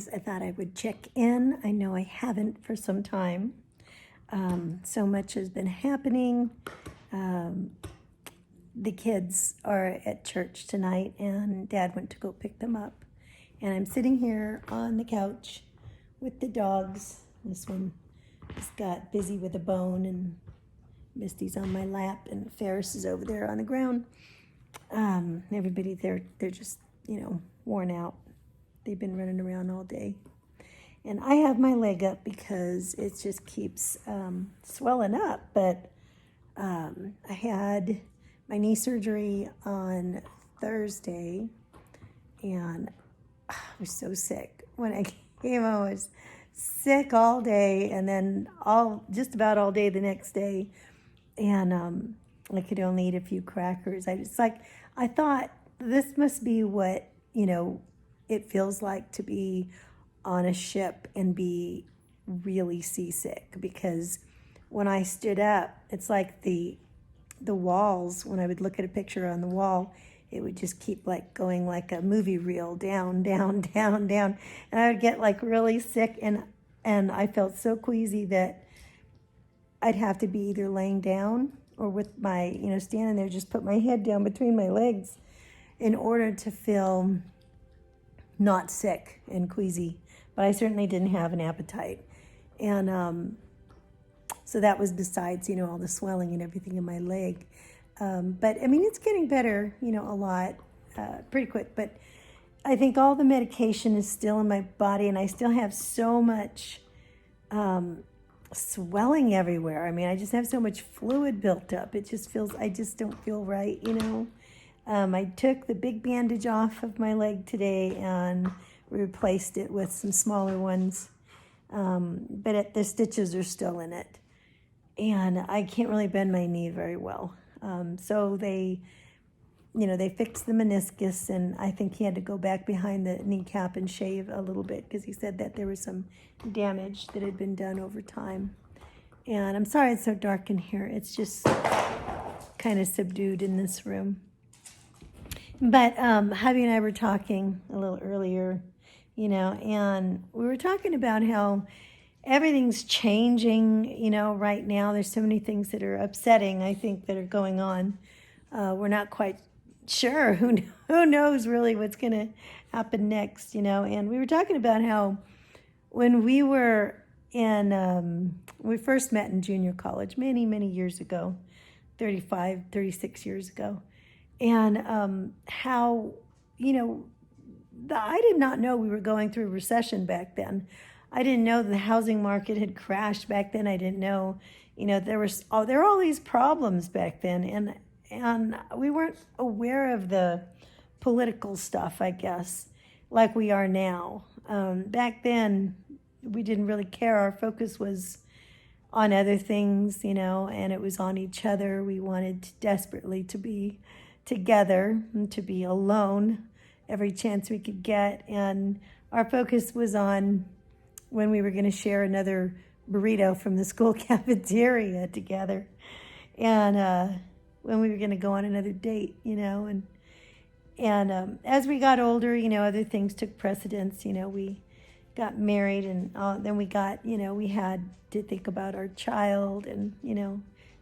guys. I thought I would check in. I know I haven't for some time. So much has been happening. The kids are at church tonight, and Dad went to go pick them up. And I'm sitting here on the couch with the dogs. This one just got busy with a bone, and Misty's on my lap, and Ferris is over there on the ground. Everybody, they're just, worn out. They've been running around all day. And I have my leg up because it just keeps swelling up. But I had my knee surgery on Thursday, and I was so sick. When I came home, I was sick all day, and then just about all day the next day. And I could only eat a few crackers. I thought this must be what, it feels like to be on a ship and be really seasick, because when I stood up, it's like the walls, when I would look at a picture on the wall, it would just keep like going like a movie reel, down, down, down, down. And I would get like really sick, and I felt so queasy that I'd have to be either laying down or with my, standing there, just put my head down between my legs in order to feel not sick and queasy. But I certainly didn't have an appetite. And so that was besides, all the swelling and everything in my leg. But I mean, it's getting better, a lot, pretty quick. But I think all the medication is still in my body, and I still have so much swelling everywhere. I mean, I just have so much fluid built up. It just feels, I just don't feel right, I took the big bandage off of my leg today and replaced it with some smaller ones. But the stitches are still in it. And I can't really bend my knee very well. So they fixed the meniscus, and I think he had to go back behind the kneecap and shave a little bit, because he said that there was some damage that had been done over time. And I'm sorry it's so dark in here. It's just kind of subdued in this room. But Javi and I were talking a little earlier, and we were talking about how everything's changing, right now. There's so many things that are upsetting, I think, that are going on. We're not quite sure. Who knows really what's going to happen next, And we were talking about how when we were we first met in junior college many, many years ago, 36 years ago. And how, I did not know we were going through a recession back then. I didn't know the housing market had crashed back then. I didn't know, there were all these problems back then. And we weren't aware of the political stuff, I guess, like we are now. Back then, we didn't really care. Our focus was on other things, and it was on each other. We wanted desperately to be together and to be alone every chance we could get. And our focus was on when we were going to share another burrito from the school cafeteria together, and when we were going to go on another date, and as we got older, other things took precedence. We got married, and then we got, we had to think about our child and,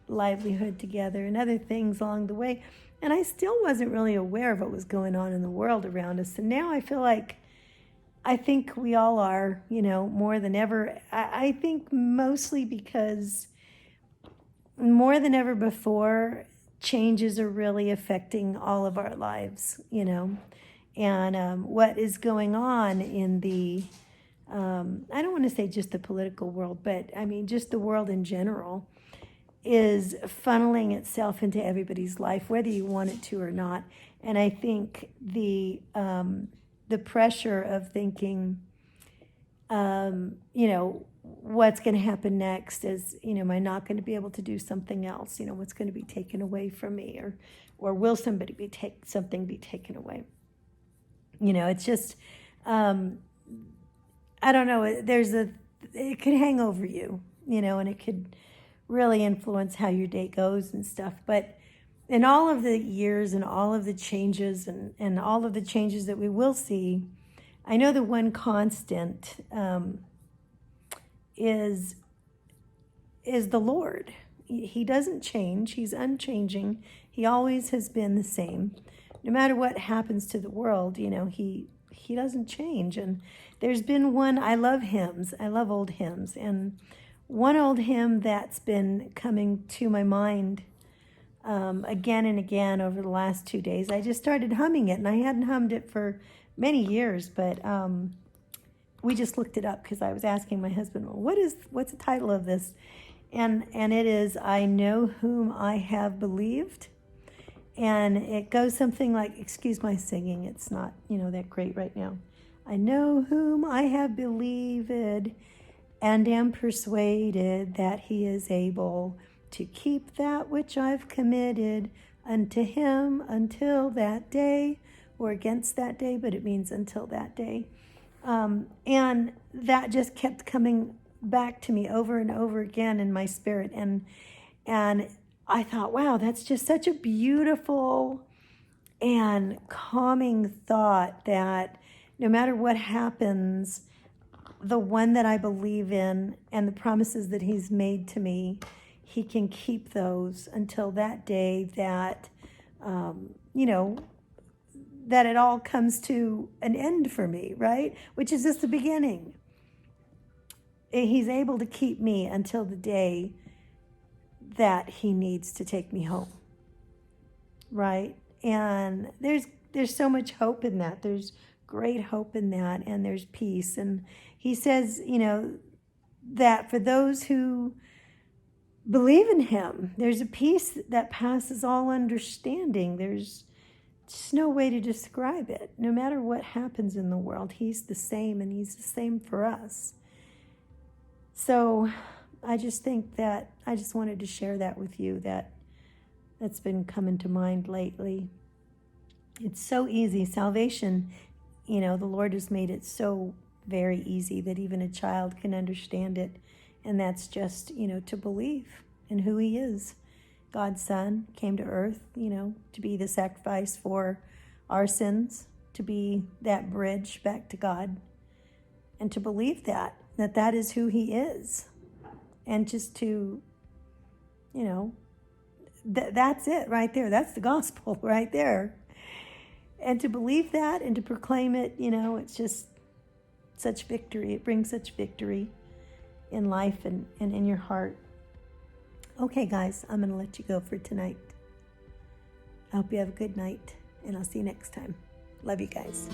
livelihood together and other things along the way. And I still wasn't really aware of what was going on in the world around us. And now I feel like, I think we all are, more than ever. I think mostly because more than ever before, changes are really affecting all of our lives, And what is going on in the, I don't want to say just the political world, but I mean just the world in general, is funneling itself into everybody's life, whether you want it to or not. And I think the pressure of thinking, what's going to happen next is, am I not going to be able to do something else? What's going to be taken away from me, or will somebody something be taken away? It's just, I don't know. It could hang over you, and it could really influence how your day goes and stuff. But in all of the years and all of the changes and all of the changes that we will see, I know the one constant is the Lord. He doesn't change. He's unchanging. He always has been the same. No matter what happens to the world, he doesn't change. And there's been one, I love hymns. I love old hymns. And one old hymn that's been coming to my mind again and again over the last 2 days. I just started humming it, and I hadn't hummed it for many years, but we just looked it up because I was asking my husband, well, what's the title of this? And it is, I Know Whom I Have Believed. And it goes something like, excuse my singing, it's not, that great right now. I know whom I have believed and am persuaded that he is able to keep that which I've committed unto him until that day, or against that day, but it means until that day. And that just kept coming back to me over and over again in my spirit. And I thought, wow, that's just such a beautiful and calming thought that no matter what happens, the one that I believe in and the promises that he's made to me, he can keep those until that day that, that it all comes to an end for me, right? Which is just the beginning. He's able to keep me until the day that he needs to take me home, right? And there's so much hope in that. There's great hope in that, and there's peace. And he says, that for those who believe in him, there's a peace that passes all understanding. There's just no way to describe it. No matter what happens in the world, he's the same, and he's the same for us. So I just think that I just wanted to share that with you, that's been coming to mind lately. It's so easy. Salvation, the Lord has made it so very easy that even a child can understand it. And that's just, to believe in who he is. God's Son came to earth, to be the sacrifice for our sins, to be that bridge back to God, and to believe that is who he is. And just to, that's it right there. That's the gospel right there. And to believe that and to proclaim it, it's just such victory. It brings such victory in life and in your heart. Okay, guys, I'm going to let you go for tonight. I hope you have a good night, and I'll see you next time. Love you guys.